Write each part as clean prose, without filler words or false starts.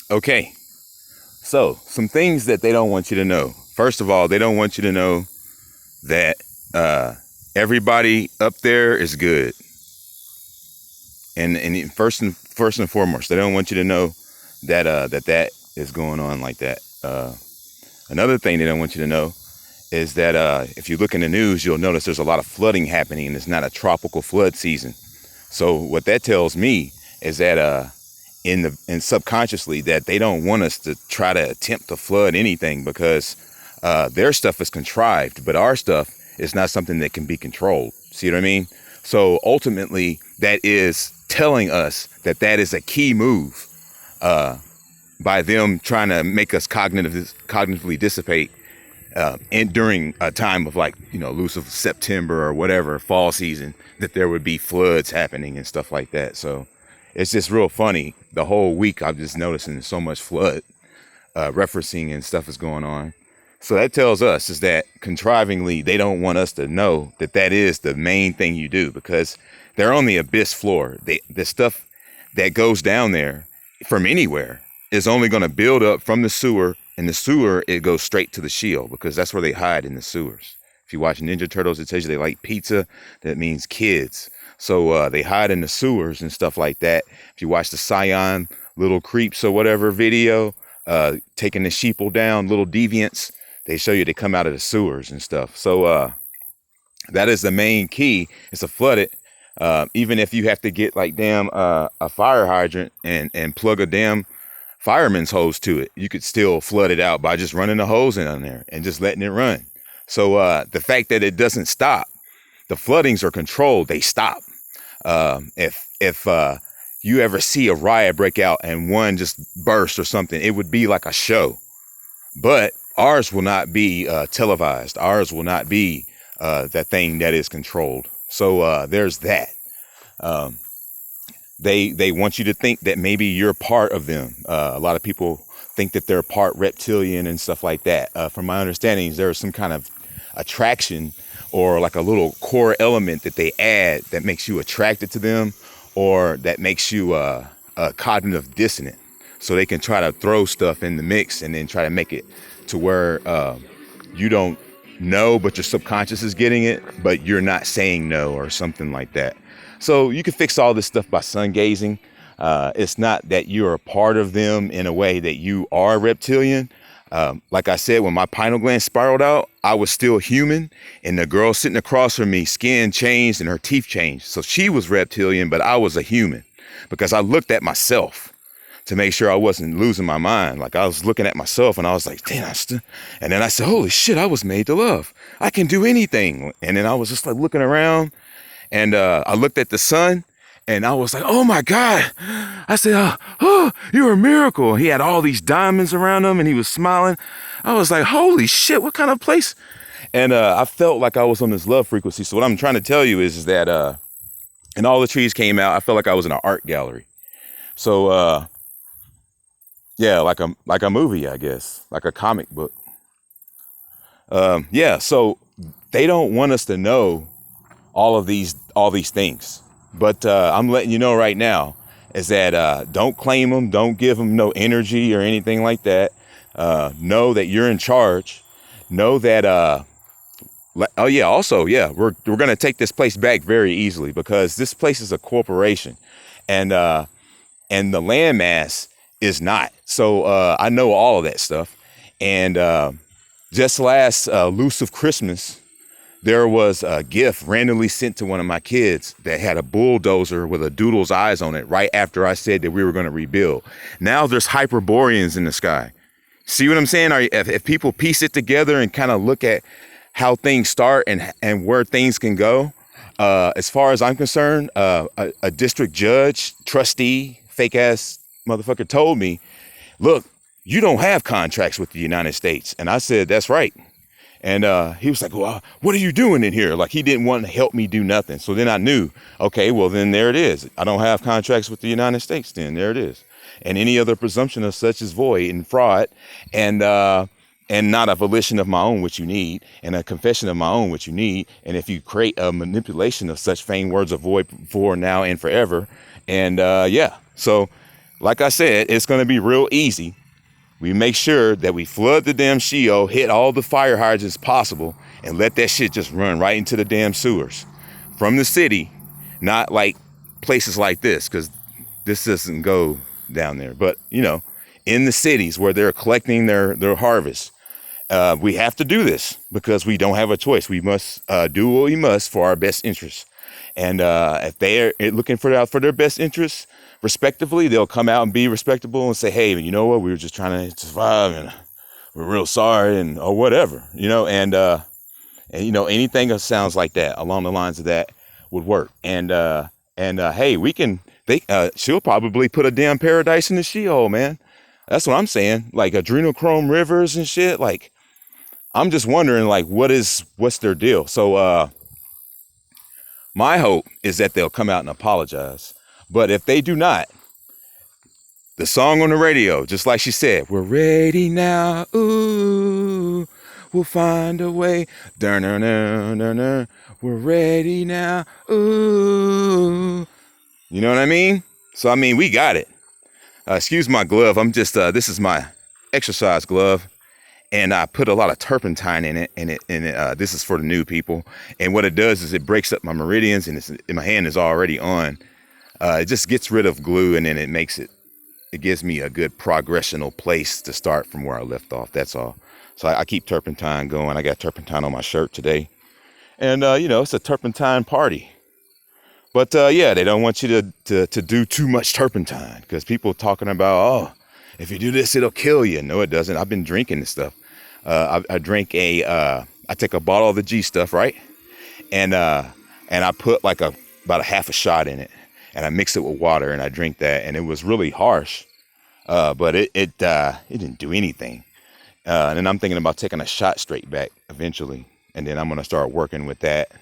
Okay, so some things that they don't want you to know. First of all, they don't want you to know that everybody up there is good. And first and foremost, they don't want you to know that that is going on like that. Another thing they don't want you to know is that if you look in the news, you'll notice there's a lot of flooding happening, and it's not a tropical flood season. So what that tells me is that in subconsciously that they don't want us to try to attempt to flood anything, because their stuff is contrived, but our stuff is not something that can be controlled. See what I mean? So ultimately, that is telling us that that is a key move by them trying to make us cognitively dissipate and during a time of, like, you know, loose of September or whatever, fall season, that there would be floods happening and stuff like that. So it's just real funny. The whole week I'm just noticing so much flood referencing and stuff is going on. So that tells us is that contrivingly they don't want us to know that that is the main thing you do, because they're on the abyss floor. The stuff that goes down there from anywhere is only going to build up from the sewer, and the sewer, it goes straight to the shield, because that's where they hide, in the sewers. If you watch Ninja Turtles, it tells you they like pizza. That means kids. So they hide in the sewers and stuff like that. If you watch the Scion Little Creeps or whatever video, taking the sheeple down, little deviants, they show you they come out of the sewers and stuff. So that is the main key, is to flood it. Even if you have to get like a fire hydrant and plug a damn fireman's hose to it, you could still flood it out by just running the hose in on there and just letting it run. So the fact that it doesn't stop, the floodings are controlled, they stop. If you ever see a riot break out and one just burst or something, it would be like a show. But ours will not be televised. Ours will not be that thing that is controlled. So there's that. They want you to think that maybe you're part of them. A lot of people think that they're part reptilian and stuff like that. From my understanding, there's some kind of attraction or like a little core element that they add that makes you attracted to them, or that makes you a cognitive dissonant. So they can try to throw stuff in the mix and then try to make it to where you don't know, but your subconscious is getting it, but you're not saying no or something like that. So you can fix all this stuff by sun gazing. It's not that you're a part of them in a way that you are reptilian. Like I said, when my pineal gland spiraled out, I was still human, and the girl sitting across from me, skin changed and her teeth changed. So she was reptilian, but I was a human, because I looked at myself to make sure I wasn't losing my mind. Like, I was looking at myself and I was like, damn, and then I said, holy shit, I was made to love. I can do anything. And then I was just like looking around, and I looked at the sun, and I was like, oh my God. I said, oh, you're a miracle. He had all these diamonds around him and he was smiling. I was like, holy shit, what kind of place? And I felt like I was on this love frequency. So what I'm trying to tell you is that, and all the trees came out, I felt like I was in an art gallery. So, yeah, like a movie, I guess, like a comic book. Yeah, so they don't want us to know all these things. But I'm letting you know right now is that don't claim them, don't give them no energy or anything like that. Know that you're in charge. Know that oh yeah, also, yeah, we're gonna take this place back very easily, because this place is a corporation, and the landmass is not. So I know all of that stuff. And just last loose of Christmas, there was a gift randomly sent to one of my kids that had a bulldozer with a doodle's eyes on it right after I said that we were going to rebuild. Now there's Hyperboreans in the sky. See what I'm saying? If people piece it together and kind of look at how things start and where things can go, as far as I'm concerned, a district judge, trustee, fake ass motherfucker told me, look, you don't have contracts with the United States. And I said, that's right. And he was like, well, what are you doing in here? Like, he didn't want to help me do nothing. So then I knew, okay, well, then there it is. I don't have contracts with the United States. Then there it is. And any other presumption of such is void and fraud, and not a volition of my own, which you need, and a confession of my own, which you need. And if you create a manipulation of such vain words of void for now and forever. And yeah, so like I said, it's going to be real easy. We make sure that we flood the damn Sheol, hit all the fire hydrants possible, and let that shit just run right into the damn sewers from the city, not like places like this, because this doesn't go down there. But, you know, in the cities where they're collecting their harvest, we have to do this because we don't have a choice. We must do what we must for our best interests. And if they are looking for their best interests, respectively, they'll come out and be respectable and say, hey, you know what, we were just trying to survive and we're real sorry and or whatever, you know, and you know, anything that sounds like that along the lines of that would work. And hey, she'll probably put a damn paradise in the Sheol, man. That's what I'm saying. Like adrenochrome rivers and shit. Like, I'm just wondering, like, what's their deal? So my hope is that they'll come out and apologize. But if they do not, the song on the radio, just like she said, we're ready now, ooh, we'll find a way, dun-dun-dun-dun-dun. We're ready now, ooh. You know what I mean? So, I mean, we got it. Excuse my glove. I'm just, this is my exercise glove. And I put a lot of turpentine in it, this is for the new people. And what it does is it breaks up my meridians, and my hand is already on. It just gets rid of glue, and then it gives me a good progressional place to start from where I left off. That's all. So I keep turpentine going. I got turpentine on my shirt today. And, you know, it's a turpentine party. But, yeah, they don't want you to do too much turpentine because people talking about, oh, if you do this, it'll kill you. No, it doesn't. I've been drinking this stuff. I take a bottle of the G stuff, right? And I put like about a half a shot in it, and I mix it with water, and I drink that. And it was really harsh, but it didn't do anything. And then I'm thinking about taking a shot straight back eventually, and then I'm gonna start working with that,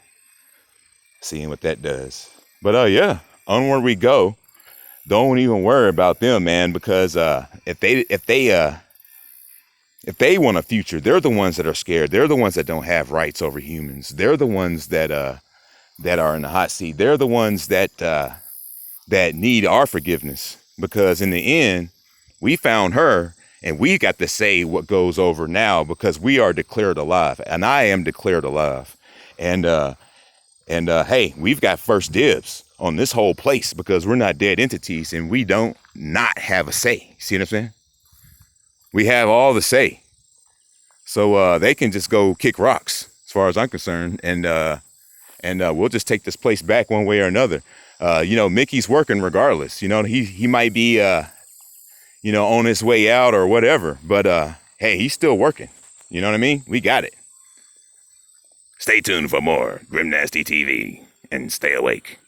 seeing what that does. But yeah, onward we go. Don't even worry about them, man, because if they want a future, they're the ones that are scared. They're the ones that don't have rights over humans. They're the ones that are in the hot seat. They're the ones that need our forgiveness, because in the end, we found her and we got to say what goes over now because we are declared alive, and I am declared alive. And hey, we've got first dibs on this whole place because we're not dead entities and we don't not have a say. See what I'm saying? We have all the say. So they can just go kick rocks as far as I'm concerned. And we'll just take this place back one way or another. You know, Mickey's working regardless. You know, he might be, you know, on his way out or whatever. But hey, he's still working. You know what I mean? We got it. Stay tuned for more Grimnasty TV and stay awake.